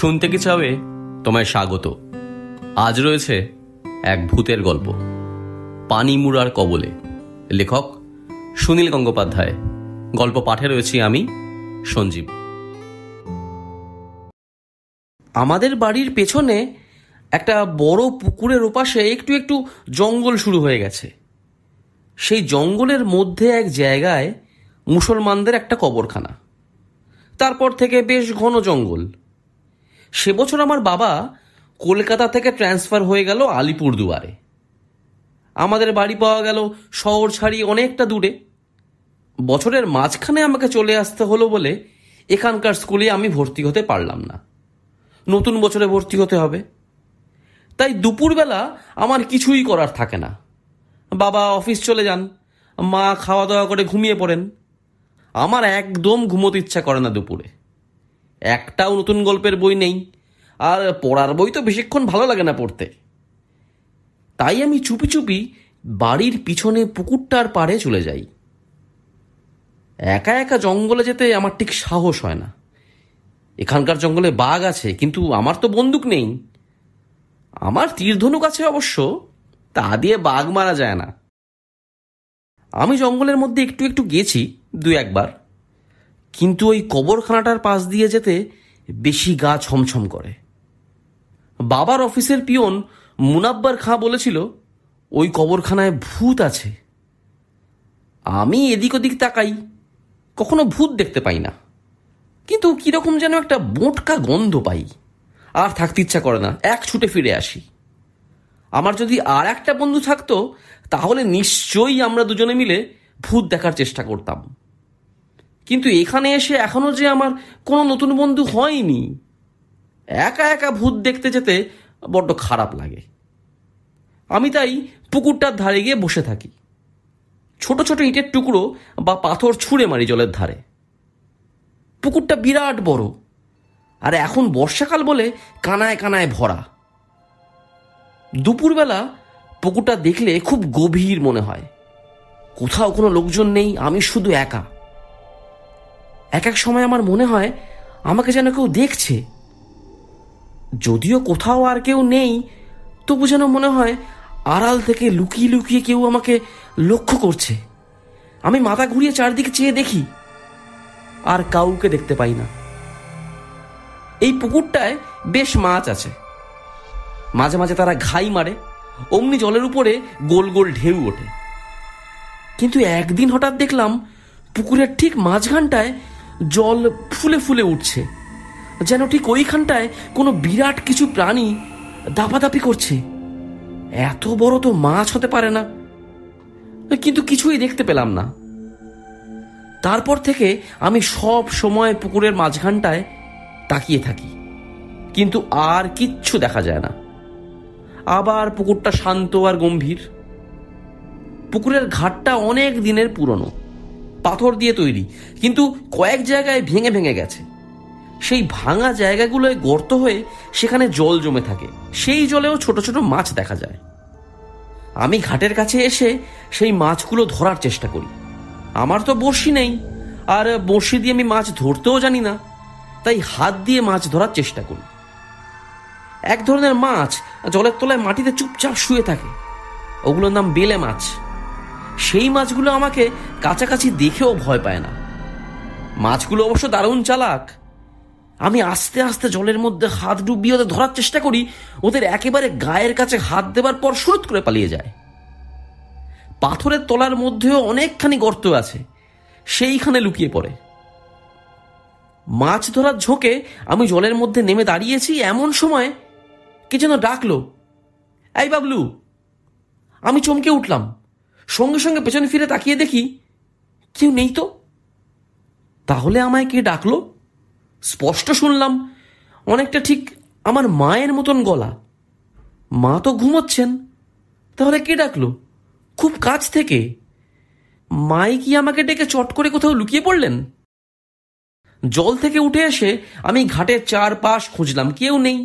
শুনতে কি চাবে তোমায় স্বাগত। আজ রয়েছে এক ভূতের গল্প, পানিমুড়ার কবলে। লেখক সুনীল গঙ্গোপাধ্যায়। গল্প পাঠে রয়েছি আমি, সঞ্জীব। আমাদের বাড়ির পেছনে একটা বড় পুকুরের ওপাশে একটু একটু জঙ্গল শুরু হয়ে গেছে। সেই জঙ্গলের মধ্যে এক জায়গায় মুসলমানদের একটা কবরখানা। তারপর থেকে বেশ ঘন জঙ্গল। সে বছর আমার বাবা কলকাতা থেকে ট্রান্সফার হয়ে গেল আলিপুরদুয়ারে। আমাদের বাড়ি পাওয়া গেল শহর ছাড়িয়ে অনেকটা দূরে। বছরের মাঝখানে আমাকে চলে আসতে হলো বলে এখানকার স্কুলে আমি ভর্তি হতে পারলাম না। নতুন বছরে ভর্তি হতে হবে। তাই দুপুরবেলা আমার কিছুই করার থাকে না। বাবা অফিস চলে যান, মা খাওয়া দাওয়া করে ঘুমিয়ে পড়েন। আমার একদম ঘুমোতে ইচ্ছা করে না দুপুরে। একটাও নতুন গল্পের বই নেই, আর পড়ার বই তো বেশিক্ষণ ভালো লাগে না পড়তে। তাই আমি চুপি চুপি বাড়ির পিছনে পুকুরটার পাড়ে চলে যাই। একা একা জঙ্গলে যেতে আমার ঠিক সাহস হয় না। এখানকার জঙ্গলে বাঘ আছে, কিন্তু আমার তো বন্দুক নেই। আমার তীরধনুক আছে অবশ্য, তা দিয়ে বাঘ মারা যায় না। আমি জঙ্গলের মধ্যে একটু একটু গেছি দু একবার, কিন্তু ওই কবরখানাটার পাশ দিয়ে যেতে বেশি গা ছমছম করে। বাবার অফিসের পিয়ন মুনাব্বার খাঁ বলেছিল ওই কবরখানায় ভূত আছে। আমি এদিক ওদিক তাকাই, কখনো ভূত দেখতে পাই না, কিন্তু কিরকম যেন একটা বোটকা গন্ধ পাই। আর থাকতে ইচ্ছা করে না, এক ছুটে ফিরে আসি। আমার যদি আর একটা বন্ধু থাকতো তাহলে নিশ্চয়ই আমরা দুজনে মিলে ভূত দেখার চেষ্টা করতাম। কিন্তু এখানে এসে এখনো যে আমার কোনো নতুন বন্ধু হয়নি। একা একা ভূত দেখতে যেতে বড্ড খারাপ লাগে। আমি তাই পুকুরটার ধারে গিয়ে বসে থাকি। ছোট ছোট ইটের টুকরো বা পাথর ছুঁড়ে মারি জলের ধারে। পুকুরটা বিরাট বড়, আর এখন বর্ষাকাল বলে কানায় কানায় ভরা। দুপুরবেলা পুকুরটা দেখলে খুব গভীর মনে হয়। কোথাও কোনো লোকজন নেই, আমি শুধু একা। এক এক সময় আমার মনে হয় আমাকে যেন কেউ দেখছে। যদিও কোথাও আর কেউ নেই, তবু যেন মনে হয় আড়াল থেকে লুকিয়ে লুকিয়ে কেউ আমাকে লক্ষ্য করছে। আমি মাথা ঘুরিয়ে চারদিকে চেয়ে দেখি, আর কাউকে দেখতে পাই না। এই পুকুরটায় বেশ মাছ আছে। মাঝে মাঝে তারা ঘাই মারে, অমনি জলের উপরে গোল গোল ঢেউ ওঠে। কিন্তু একদিন হঠাৎ দেখলাম পুকুরের ঠিক মাঝখানটায় জল ফুলে ফুলে উঠছে, যেন ঠিক ওইখানটায় কোনো বিরাট কিছু প্রাণী দাপাদাপি করছে। এত বড় তো মাছ হতে পারে না, কিন্তু কিছুই দেখতে পেলাম না। তারপর থেকে আমি সব সময় পুকুরের মাঝখানটায় তাকিয়ে থাকি, কিন্তু আর কিচ্ছু দেখা যায় না। আবার পুকুরটা শান্ত আর গম্ভীর। পুকুরের ঘাটটা অনেক দিনের পুরনো, পাথর দিয়ে তৈরি, কিন্তু কয়েক জায়গায় ভেঙে ভেঙে গেছে। সেই ভাঙা জায়গাগুলোয় গর্ত হয়ে সেখানে জল জমে থাকে। সেই জলেও ছোট ছোট মাছ দেখা যায়। আমি ঘাটের কাছে এসে সেই মাছগুলো ধরার চেষ্টা করি। আমার তো বড়শি নেই, আর বড়শি দিয়ে আমি মাছ ধরতেও জানি না, তাই হাত দিয়ে মাছ ধরার চেষ্টা করি। এক ধরনের মাছ জলের তলায় মাটিতে চুপচাপ শুয়ে থাকে, ওগুলোর নাম বেলে মাছ। সেই মাছগুলো আমাকে কাছাকাছি দেখেও ভয় পায় না। মাছগুলো অবশ্য দারুণ চালাক। আমি আস্তে আস্তে জলের মধ্যে হাত ডুবিয়ে ওদের ধরার চেষ্টা করি। ওদের একেবারে গায়ের কাছে হাত দেবার পর সুরুত করে পালিয়ে যায়। পাথরের তলার মধ্যেও অনেকখানি গর্ত আছে, সেইখানে লুকিয়ে পড়ে। মাছ ধরার ঝোঁকে আমি জলের মধ্যে নেমে দাঁড়িয়েছি, এমন সময় কে যেন ডাকলো, এই বাবলু। আমি চমকে উঠলাম। সঙ্গে সঙ্গে পেছনে ফিরে তাকিয়ে দেখি কেউ নেই তো। তাহলে আমায় কে ডাকলো? স্পষ্ট শুনলাম, অনেকটা ঠিক আমার মায়ের মতন গলা। মা তো ঘুমোচ্ছেন, তাহলে কে ডাকলো খুব কাছ থেকে? মাই কি আমাকে ডেকে চট করে কোথাও লুকিয়ে পড়লেন? জল থেকে উঠে এসে আমি ঘাটের চারপাশ খুঁজলাম, কেউ নেই।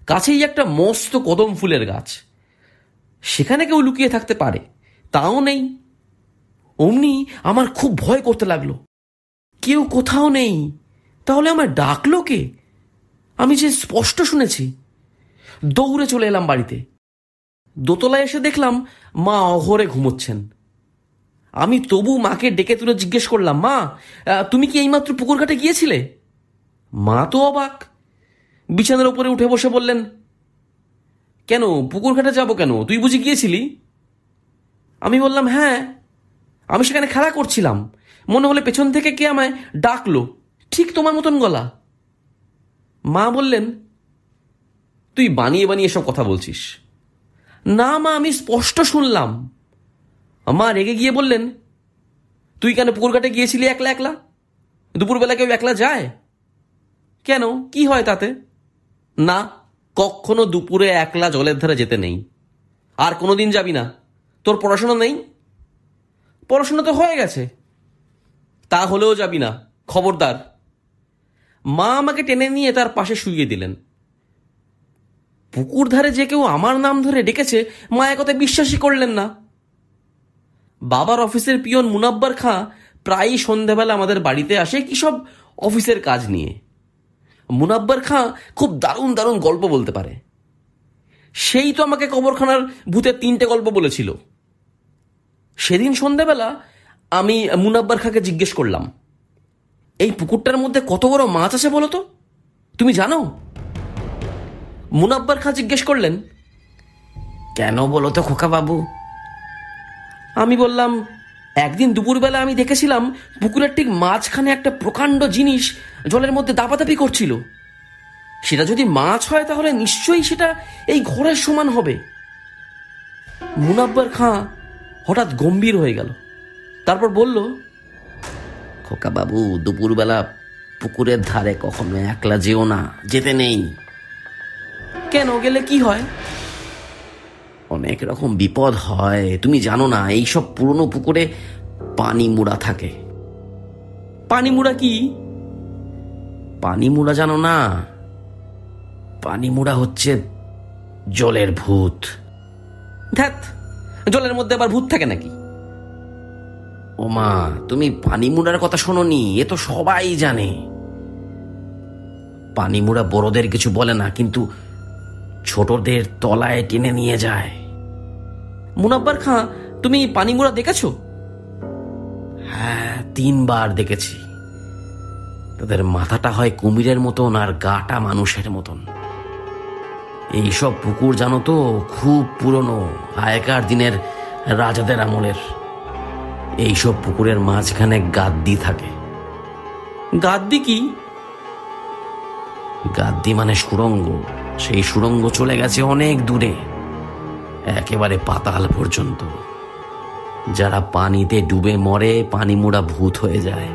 কাছেই একটা মস্ত কদম ফুলের গাছ, সেখানে কেউ লুকিয়ে থাকতে পারে, তাও নেই। অমনি আমার খুব ভয় করতে লাগলো। কেউ কোথাও নেই, তাহলে আমায় ডাকলো কে? আমি যে স্পষ্ট শুনেছি। দৌড়ে চলে এলাম বাড়িতে। দোতলায় এসে দেখলাম মা অঘরে ঘুমোচ্ছেন। আমি তবু মাকে ডেকে তুলে জিজ্ঞেস করলাম, মা, তুমি কি এইমাত্র পুকুর ঘাটে গিয়েছিলে? মা তো অবাক। বিছানার উপরে উঠে বসে বললেন, কেন, পুকুর ঘাটে যাবো কেন? তুই বুঝি গিয়েছিলি? আমি বললাম, হ্যাঁ, আমি সেখানে খেলা করছিলাম। মনে হলে পেছন থেকে কে আমায় ডাকলো, ঠিক তোমার মতন গলা। মা বললেন, তুই বানিয়ে বানিয়ে সব কথা বলছিস। না মা, আমি স্পষ্ট শুনলাম। মা রেগে গিয়ে বললেন, তুই কেন পুকুর ঘাটে গিয়েছিলি একলা একলা? দুপুরবেলা কেউ একলা যায়? কেন, কি হয় তাতে? না, কখনো দুপুরে একলা জলের ধারে যেতে নেই। আর কোনোদিন যাবি না। তোর পড়াশোনা নেই? পড়াশোনা তো হয়ে গেছে। তা হলেও যাবি না, খবরদার। মা আমাকে টেনে নিয়ে তার পাশে শুইয়ে দিলেন। পুকুর ধারে যে কেউ আমার নাম ধরে ডেকেছে, মা একথায় বিশ্বাসই করলেন না। বাবার অফিসের পিয়ন মুনাব্বার খাঁ প্রায়ই সন্ধ্যাবেলা আমাদের বাড়িতে আসে কি সব অফিসের কাজ নিয়ে। মুনাব্বার খাঁ খুব দারুণ দারুণ গল্প বলতে পারে। সেই তো আমাকে কবরখানার ভূতের 3টে গল্প বলেছিল। সেদিন সন্ধ্যাবেলা আমি মুনাব্বার খাঁকে জিজ্ঞেস করলাম, এই পুকুরটার মধ্যে কত বড় মাছ আছে বলো তো, তুমি জানো? মুনাব্বার খাঁ জিজ্ঞেস করলেন, কেন বলো তো খোকা বাবু? আমি বললাম, একদিন দুপুরবেলা আমি দেখেছিলাম পুকুরের ঠিক মাঝখানে একটা প্রকাণ্ড জিনিস জলের মধ্যে দাপাদাপি করছিল। সেটা যদি মাছ হয় তাহলে নিশ্চয়ই সেটা এই ঘোড়ার সমান হবে। মুনাব্বার খাঁ হঠাৎ গম্ভীর হয়ে গেল। তারপর বলল, খোকা বাবু, দুপুরবেলা পুকুরের ধারে কখনো একলা যেও না, যেতে নেই। কেন, গেলে কি হয়? অনেক রকম বিপদ হয়, তুমি জানো না। এইসব পুরনো পুকুরে পানি মুড়া থাকে। পানি মুড়া কি? পানি মুড়া জানো না? পানি মুড়া হচ্ছে জলের ভূত। ধ্যাৎ, জলের মধ্যে আবার ভূত থাকে নাকি? ওমা, তুমি পানি মুড়ার কথা শোনোনি? এ তো সবাই জানে। পানি মুড়া বড়দের কিছু বলে না, কিন্তু ছোটদের তলায় টেনে নিয়ে যায়। মুনাব্বার খাঁ, তুমি পানি মুড়া দেখেছো? হ্যাঁ, 3 বার দেখেছি। তাদের মাথাটা হয় কুমিরের মতন আর গাটা মানুষের মতন। এইসব পুকুর জানো তো খুব পুরনো, আগেকার দিনের রাজাদের আমলের। এইসব পুকুরের মাঝখানে গাদ্দি থাকে। গাদ্দি কি? গাদ্দি মানে সুড়ঙ্গ। সেই সুড়ঙ্গ চলে গেছে অনেক দূরে, একেবারে পাতাল পর্যন্ত। যারা পানিতে ডুবে মরে, পানি মুড়া ভূত হয়ে যায়।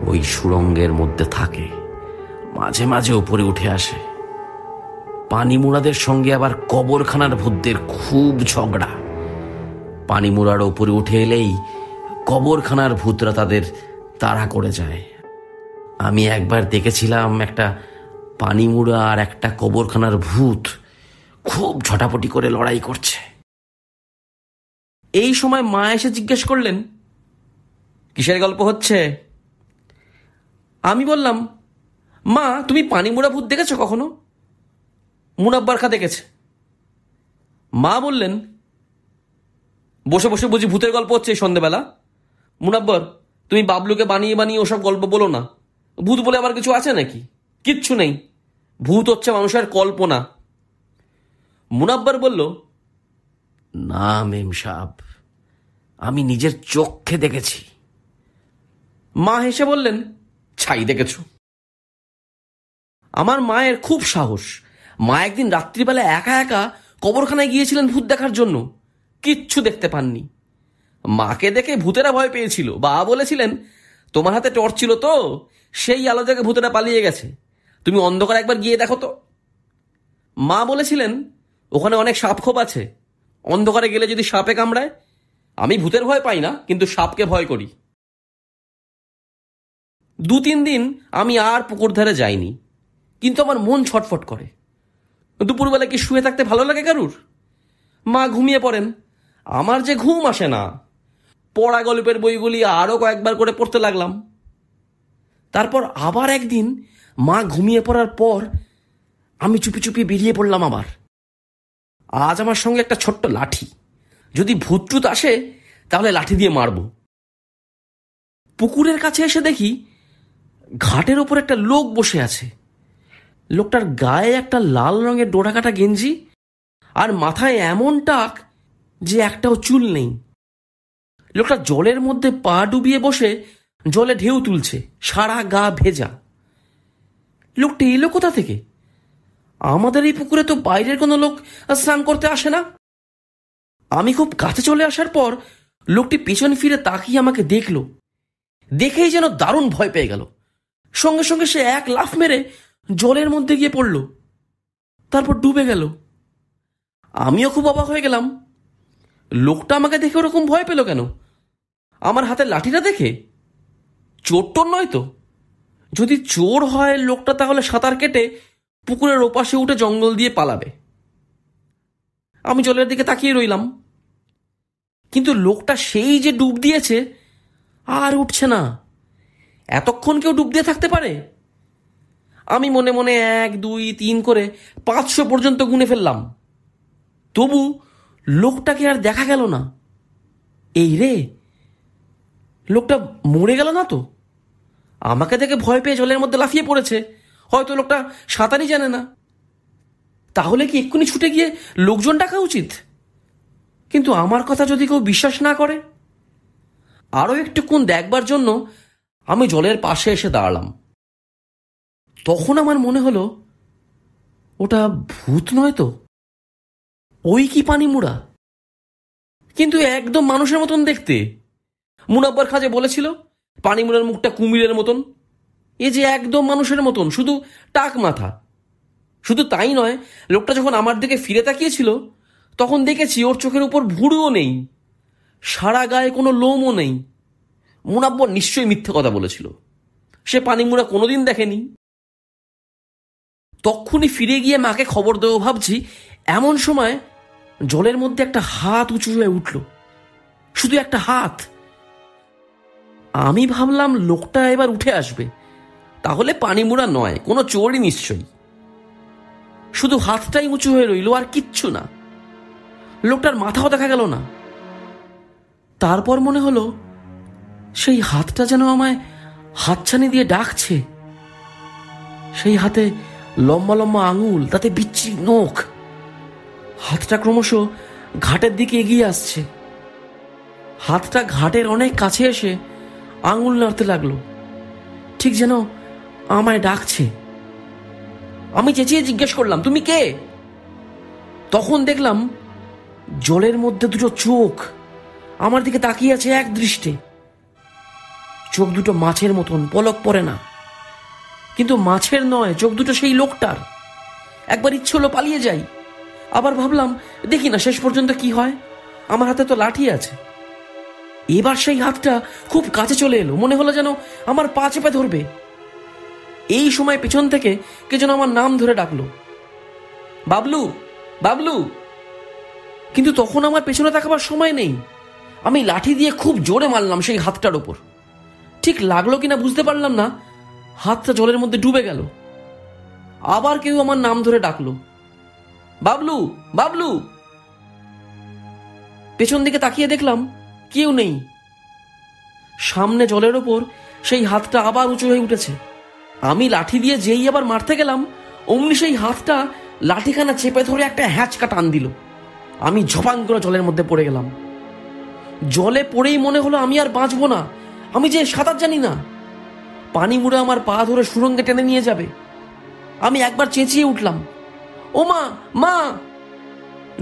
ওই সুড়ঙ্গের মধ্যে থাকে, মাঝে মাঝে উপরে উঠে আসে। পানি মুড়াদের সঙ্গে আবার কবরখানার ভূতদের খুব ঝগড়া। পানি মুড়ার উপরে উঠে এলেই কবরখানার ভূতরা তাদের তাড়া করে যায়। আমি একবার দেখেছিলাম একটা পানি মুড়া আর একটা কবরখানার ভূত খুব ঝটাপটি করে লড়াই করছে। এই সময় মা এসে জিজ্ঞেস করলেন, কিসের গল্প হচ্ছে? আমি বললাম, মা, তুমি পানি মুড়া ভূত দেখেছো কখনো? মুনাব্বার খাঁ দেখেছে। মা বললেন, বসে বসে বুঝি ভূতের গল্প হচ্ছে এই সন্ধ্যেবেলা? মুনাব্বর, তুমি বাবলুকে বানিয়ে বানিয়ে ওসব গল্প বলো না। ভূত বলে আবার কিছু আছে নাকি? কিচ্ছু নেই। ভূত হচ্ছে মানুষের কল্পনা। মুনাব্বার বলল, না মেম সাহেব, আমি নিজের চোখে দেখেছি। মা হেসে বললেন, ছাই দেখেছ? আমার মায়ের খুব সাহস। মা একদিন রাত্রিবেলা একা একা কবরখানায় গিয়েছিলেন ভূত দেখার জন্য। কিচ্ছু দেখতে পাননি। মাকে দেখে ভূতেরা ভয় পেয়েছিল। বাবা বলেছিলেন, তোমার হাতে টর্চ ছিল তো, সেই আলো থেকে ভূতেরা পালিয়ে গেছে। তুমি অন্ধকার একবার গিয়ে দেখো তো। মা বলেছিলেন, ওখানে অনেক সাপ খোপ আছে, অন্ধকারে গেলে যদি সাপে কামড়ায়। আমি ভূতের ভয় পাই না, কিন্তু সাপকে ভয় করি। 2-3 দিন আমি আর পুকুর ধারে যাইনি, কিন্তু আমার মন ছটফট করে। দুপুরবেলা কি শুয়ে থাকতে ভালো লাগে কারুর? মা ঘুমিয়ে পড়েন, আমার যে ঘুম আসে না। পড়া গল্পের বইগুলি আরও কয়েকবার করে পড়তে লাগলাম। তারপর আবার একদিন মা ঘুমিয়ে পড়ার পর আমি চুপি চুপি বেরিয়ে পড়লাম। আবার আজ আমার সঙ্গে একটা ছোট্ট লাঠি, যদি ভূতটুত আসে তাহলে লাঠি দিয়ে মারব। পুকুরের কাছে এসে দেখি ঘাটের ওপর একটা লোক বসে আছে। লোকটার গায়ে একটা লাল রঙের ডোরাকাটা গেঞ্জি আর মাথায় এমন টাক যে একটাও চুল নেই। লোকটা জলের মধ্যে পা ডুবিয়ে বসে জলে ঢেউ তুলছে, সারা গা ভেজা। লোকটা এলো কোথা থেকে? আমাদের এই পুকুরে তো বাইরের কোনো লোক স্নান করতে আসে না। আমি খুব কাছে চলে আসার পর লোকটি পেছন ফিরে তাকিয়ে আমাকে দেখলো। দেখেই যেন দারুণ ভয় পেয়ে গেল। সঙ্গে সঙ্গে সে এক লাফ মেরে জলের মধ্যে গিয়ে পড়ল, তারপর ডুবে গেল। আমিও খুব অবাক হয়ে গেলাম, লোকটা আমাকে দেখে ওরকম ভয় পেল কেন? আমার হাতের লাঠিটা দেখে? চোর টোর নয় তো? যদি চোর হয় লোকটা তাহলে সাঁতার কেটে পুকুরের ওপাশে উঠে জঙ্গল দিয়ে পালাবে। আমি জলের দিকে তাকিয়ে রইলাম, কিন্তু লোকটা সেই যে ডুব দিয়েছে আর উঠছে না। এতক্ষণ কেউ ডুব দিয়ে থাকতে পারে? আমি মনে মনে 1, 2, 3 করে 500 পর্যন্ত গুনে ফেললাম, তবু লোকটাকে আর দেখা গেল না। এই রে, লোকটা মরে গেল না তো? আমাকে দেখে ভয় পেয়ে জলের মধ্যে লাফিয়ে পড়েছে। হয়তো লোকটা সাঁতারই জানে না। তাহলে কি এক্ষুনি ছুটে গিয়ে লোকজন ডাকা উচিত? কিন্তু আমার কথা যদি কেউ বিশ্বাস না করে? আরো একটুক্ষণ দেখবার জন্য আমি জলের পাশে এসে দাঁড়ালাম। তখন আমার মনে হলো, ওটা ভূত নয় তো? ওই কি পানি মুড়া, কিন্তু একদম মানুষের মতন দেখতে। মুনাব্বার খাজে বলেছিল পানি মুড়ার মুখটা কুমিরের মতন। এ যে একদম মানুষের মতন, শুধু টাক মাথা। শুধু তাই নয়, লোকটা যখন আমার দিকে ফিরে তাকিয়েছিল তখন দেখেছি ওর চোখের উপর ভুরুও নেই, সারা গায়ে কোনো লোমও নেই। মুনাব্বর নিশ্চয়ই মিথ্যে কথা বলেছিল, সে পানি মুড়া কোনোদিন দেখেনি। তক্ষুনি ফিরে গিয়ে মাকে খবর দেবো ভাবছি, এমন সময় জলের মধ্যে একটা হাত উঁচু হয়ে উঠল, শুধু একটা হাত। আমি ভাবলাম লোকটা এবার উঠে আসবে, তাহলে পানি মুড়া নয়, কোনো চোরই নিশ্চয়ই। শুধু হাতটাই উঁচু হয়ে রইল, আর কিচ্ছু না। লোকটার মাথাও দেখা গেল না। তারপর মনে হলো সেই হাতটা যেন আমায় হাতছানি দিয়ে ডাকছে। সেই হাতে লম্বা লম্বা আঙুল, তাতে বিচ্ছিরি নখ। হাতটা ক্রমশ ঘাটের দিকে এগিয়ে আসছে। হাতটা ঘাটের অনেক কাছে এসে আঙুল নাড়তে লাগলো, ঠিক যেন আমায় ডাকছে। আমি চেঁচিয়ে জিজ্ঞেস করলাম, তুমি কে? তখন দেখলাম জলের মধ্যে দুটো চোখ আমার দিকে তাকিয়ে আছে এক দৃষ্টে। চোখ দুটো মাছের মতন, পলক পড়ে না। কিন্তু মাছের নয়, চোখ দুটো সেই লোকটার। একবার ইচ্ছে হলো পালিয়ে যাই, আবার ভাবলাম দেখি না শেষ পর্যন্ত কি হয়। আমার হাতে তো লাঠি আছে। এবার সেই হাতটা খুব কাছে চলে এলো, মনে হলো যেন আমার পা চেপে ধরবে। এই সময় পেছন থেকে কে যেন আমার নাম ধরে ডাকলো, বাবলু, বাবলু। কিন্তু তখন আমার পেছনে তাকাবার সময় নেই। আমি লাঠি দিয়ে খুব জোরে মারলাম সেই হাতটার ওপর। ঠিক লাগলো কিনা বুঝতে পারলাম না, হাতটা জলের মধ্যে ডুবে গেল। আবার কেউ আমার নাম ধরে ডাকলো, বাবলু, বাবলু। পেছন দিকে তাকিয়ে দেখলাম কেউ নেই। সামনে জলের ওপর সেই হাতটা আবার উঁচু হয়ে উঠেছে। আমি লাঠি দিয়ে যেই আবার মারতে গেলাম, অমনি সেই হাতটা লাঠিখানা চেপে ধরে একটা হ্যাঁচকা টান দিল। আমি ঝপাং করে জলের মধ্যে পড়ে গেলাম। জলে পড়েই মনে হলো আমি আর বাঁচবো না। আমি যে সাঁতার জানি না, পানি মুড়ে আমার পা ধরে সুরঙ্গে টেনে নিয়ে যাবে। আমি একবার চেঁচিয়ে উঠলাম, ও মা, মা।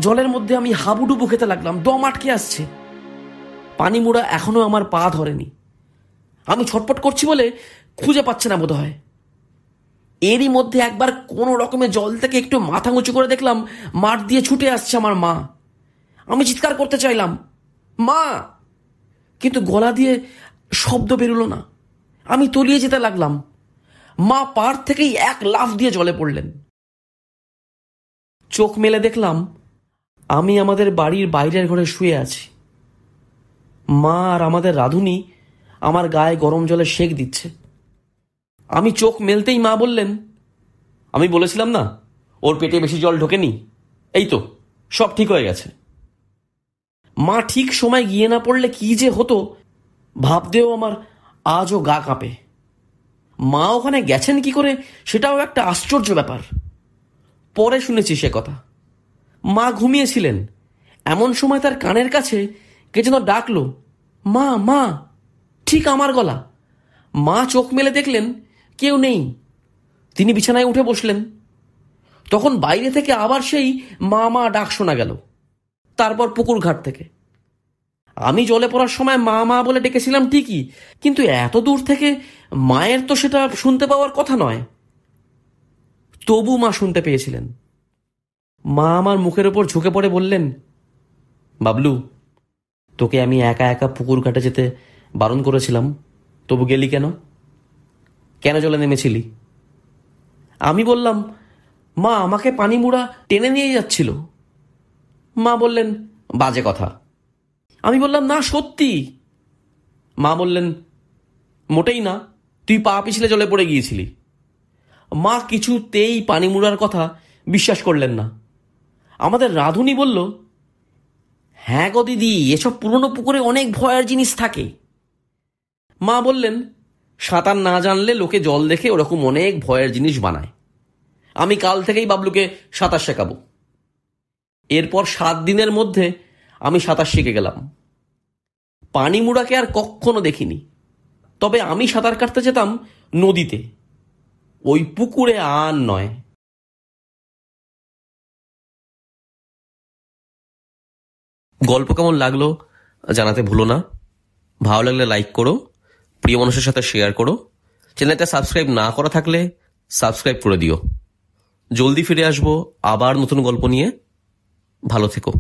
জলের মধ্যে আমি হাবুডুবু খেতে লাগলাম, দম আটকে আসছে। পানি মুড়া এখনো আমার পা ধরেনি। আমি ছটপট করছি বলে খুঁজে পাচ্ছে না বোধ হয়। এরই মধ্যে একবার কোনো রকমে জল থেকে একটু মাথা উঁচু করে দেখলাম মাঠ দিয়ে ছুটে আসছে আমার মা। আমি চিৎকার করতে চাইলাম, মা, কিন্তু গলা দিয়ে শব্দ বেরোলো না। আমি তলিয়ে যেতে লাগলাম। মা পাড় থেকেই এক লাফ দিয়ে জলে পড়লেন। চোখ মেলে দেখলাম আমি আমাদের বাড়ির বাইরের ঘরে শুয়ে আছি। মা আর আমাদের রাঁধুনি আমার গায়ে গরম জলে সেক দিচ্ছে। আমি চোখ মেলতেই মা বললেন, আমি বলেছিলাম না ওর পেটে বেশি জল ঢোকেনি, এই তো সব ঠিক হয়ে গেছে। মা ঠিক সময় গিয়ে না পড়লে কি যে হতো ভাবতেও আমার আজও গা কাঁপে। মা ওখানে গেছেন কি করে সেটাও একটা আশ্চর্য ব্যাপার। পরে শুনেছি সে কথা। মা ঘুমিয়েছিলেন, এমন সময় তার কানের কাছে কে যেন ডাকলো, মা মা, ঠিক আমার গলা। মা চোখ মেলে দেখলেন কেউ নেই। তিনি বিছানায় উঠে বসলেন। তখন বাইরে থেকে আবার সেই মা মা ডাক শোনা গেল, তারপর পুকুর ঘাট থেকে। আমি জলে পড়ার সময় মা মা বলে ডেকেছিলাম ঠিকই, কিন্তু এত দূর থেকে মায়ের তো সেটা শুনতে পাওয়ার কথা নয়। তবু মা শুনতে পেয়েছিলেন। মা আমার মুখের ওপর ঝুঁকে পড়ে বললেন, বাবলু, তোকে আমি একা একা পুকুর ঘাটে যেতে বারণ করেছিলাম, তবু গেলি কেন? কেন জলে নেমেছিলি? আমি বললাম, মা আমাকে পানি মুড়া টেনে নিয়ে যাচ্ছিল। মা বললেন, বাজে কথা। আমি বললাম, না সত্যি। মা বললেন, মোটেই না, তুই পা পিছলে জলে পড়ে গিয়েছিলি। মা কিছুতেই পানি মুড়ার কথা বিশ্বাস করলেন না। আমাদের রাধুনি বলল, হ্যাঁ গো দিদি, এসব পুরনো পুকুরে অনেক ভয়ের জিনিস থাকে। মা বললেন, সাঁতার না জানলে লোকে জল দেখে ওরকম অনেক ভয়ের জিনিস বানায়। আমি কাল থেকেই বাবলুকে সাঁতার শেখাবো। এরপর 7 দিনের মধ্যে আমি সাঁতার শিখে গেলাম। পানি মুড়াকে আর কখনো দেখিনি, তবে আমি সাঁতার কাটতে যেতাম নদীতে, ওই পুকুরে আর নয়। গল্প কেমন লাগলো জানাতে ভুলো না। ভালো লাগলে লাইক করো, প্রিয় মানুষের সাথে শেয়ার করো। চ্যানেলটা সাবস্ক্রাইব না করা থাকলে সাবস্ক্রাইব করে দিও। জলদি ফিরে আসবো আবার নতুন গল্প নিয়ে। ভালো থেকো।